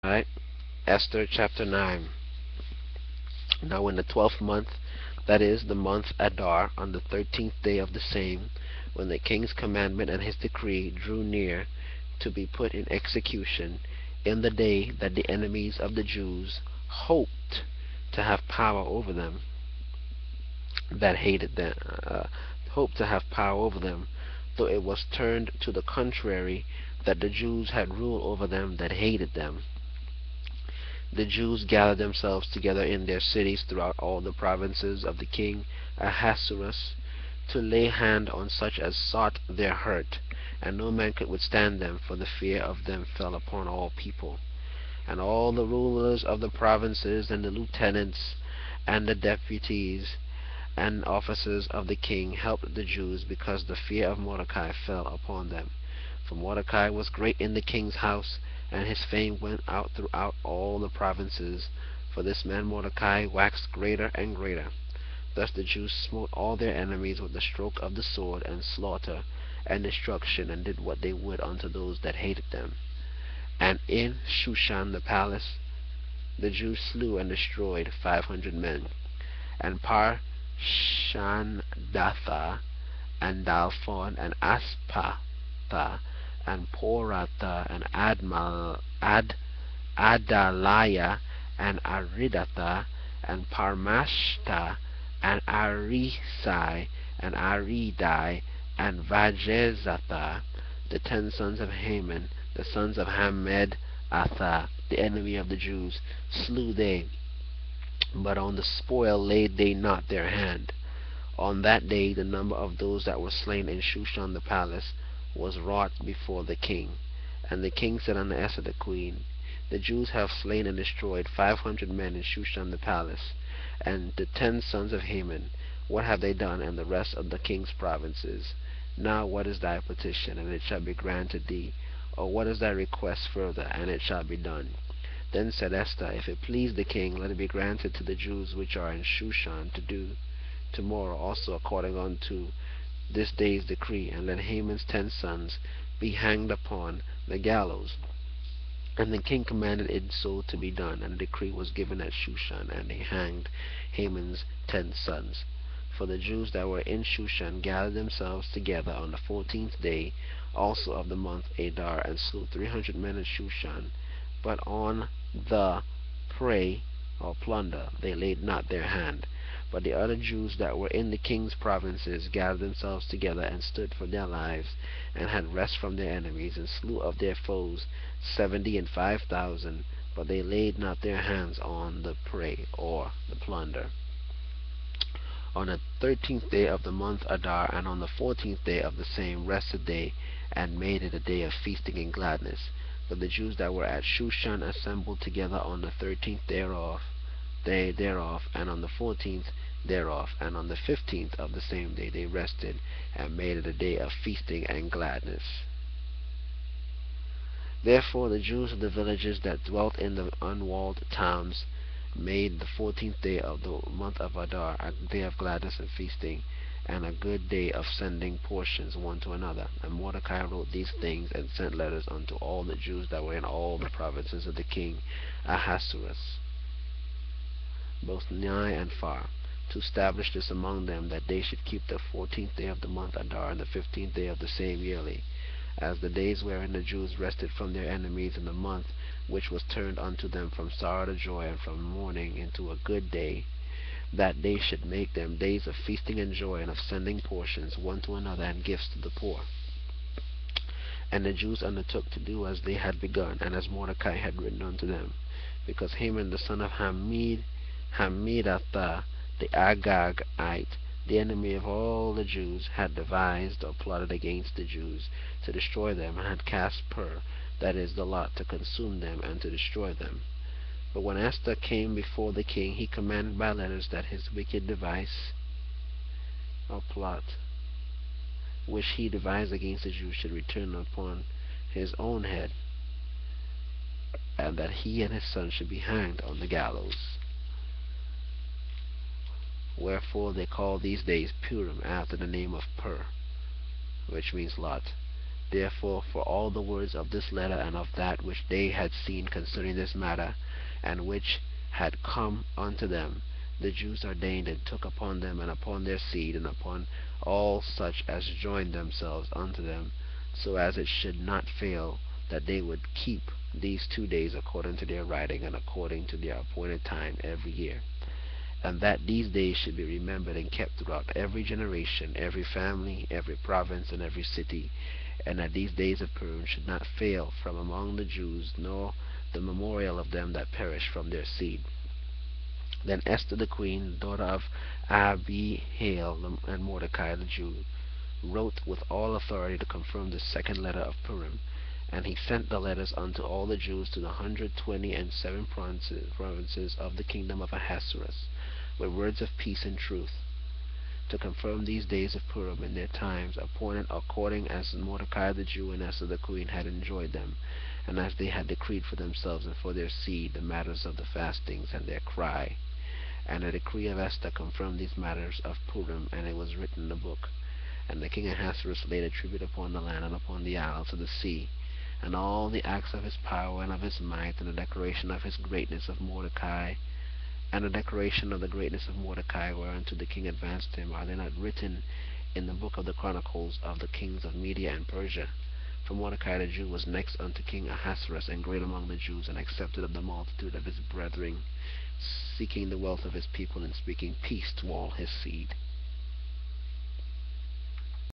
Alright, Esther chapter 9. Now in the 12th month, that is, the month Adar, on the 13th day of the same, when the king's commandment and his decree drew near to be put in execution, in the day that the enemies of the Jews to have power over them, that hated them, hoped to have power over them, though it was turned to the contrary, that the Jews had rule over them that hated them. The Jews gathered themselves together in their cities throughout all the provinces of the king Ahasuerus, to lay hand on such as sought their hurt, and no man could withstand them, for the fear of them fell upon all people. And all the rulers of the provinces, and the lieutenants, and the deputies, and officers of the king helped the Jews, because the fear of Mordecai fell upon them. For Mordecai was great in the king's house, and his fame went out throughout all the provinces. For this man Mordecai waxed greater and greater. Thus the Jews smote all their enemies with the stroke of the sword, and slaughter, and destruction, and did what they would unto those that hated them. And in Shushan the palace the Jews slew and destroyed 500 men. And Parshandatha, and Dalphon, and Aspatha, and Poratha, and Adaliah, and Aridatha, and Parmashta, and Arisai, and Aridai, and Vajezatha, the 10 sons of Haman, the sons of Hammedatha, the enemy of the Jews, slew they, but on the spoil laid they not their hand. On that day the number of those that were slain in Shushan the palace was wrought before the king. And the king said unto Esther the queen, The Jews have slain and destroyed 500 men in Shushan the palace, and the 10 sons of Haman. What have they done in the rest of the king's provinces? Now what is thy petition, and it shall be granted thee? Or what is thy request further, and it shall be done? Then said Esther, If it please the king, let it be granted to the Jews which are in Shushan to do tomorrow also according unto this day's decree, and let Haman's 10 sons be hanged upon the gallows. And the king commanded it so to be done, and a decree was given at Shushan, and they hanged Haman's 10 sons. For the Jews that were in Shushan gathered themselves together on the 14th day also of the month Adar, and slew 300 men in Shushan. But on the prey or plunder they laid not their hand. But the other Jews that were in the king's provinces gathered themselves together, and stood for their lives, and had rest from their enemies, and slew of their foes 75,000. But they laid not their hands on the prey or the plunder. On the 13th day of the month Adar, and on the 14th day of the same, rested they, and made it a day of feasting and gladness. But the Jews that were at Shushan assembled together on the 13th day thereof, and on the 14th thereof, and on the 15th of the same day they rested, and made it a day of feasting and gladness. Therefore the Jews of the villages that dwelt in the unwalled towns made the 14th day of the month of Adar a day of gladness and feasting, and a good day of sending portions one to another. And Mordecai wrote these things, and sent letters unto all the Jews that were in all the provinces of the king Ahasuerus, both nigh and far, to establish this among them, that they should keep the 14th day of the month Adar, and the 15th day of the same yearly, as the days wherein the Jews rested from their enemies, in the month which was turned unto them from sorrow to joy, and from mourning into a good day, that they should make them days of feasting and joy, and of sending portions one to another, and gifts to the poor. And the Jews undertook to do as they had begun, and as Mordecai had written unto them, because Haman the son of Hammedatha the Agagite, the enemy of all the Jews, had devised or plotted against the Jews to destroy them, and had cast pur, that is, the lot, to consume them and to destroy them. But when Esther came before the king, he commanded by letters that his wicked device or plot, which he devised against the Jews, should return upon his own head, and that he and his son should be hanged on the gallows. Wherefore they call these days Purim, after the name of Pur, which means lot. Therefore, for all the words of this letter and of that which they had seen concerning this matter, and which had come unto them, the Jews ordained and took upon them and upon their seed and upon all such as joined themselves unto them, so as it should not fail, that they would keep these 2 days according to their writing and according to their appointed time every year, and that these days should be remembered and kept throughout every generation, every family, every province, and every city, and that these days of Purim should not fail from among the Jews, nor the memorial of them that perish from their seed. Then Esther the queen, daughter of Abihail and Mordecai the Jew, wrote with all authority to confirm the second letter of Purim. And he sent the letters unto all the Jews to the 127 provinces of the kingdom of Ahasuerus, with words of peace and truth, to confirm these days of Purim in their times appointed, according as Mordecai the Jew and Esther the queen had enjoined them, and as they had decreed for themselves and for their seed the matters of the fastings and their cry. And the decree of Esther confirmed these matters of Purim, and it was written in the book. And the king Ahasuerus laid a tribute upon the land and upon the isles of the sea, and all the acts of his power and of his might, and the declaration of his greatness of Mordecai, and the declaration of the greatness of Mordecai, whereunto the king advanced him, are they not written in the book of the chronicles of the kings of Media and Persia? For Mordecai the Jew was next unto King Ahasuerus, and great among the Jews, and accepted of the multitude of his brethren, seeking the wealth of his people, and speaking peace to all his seed.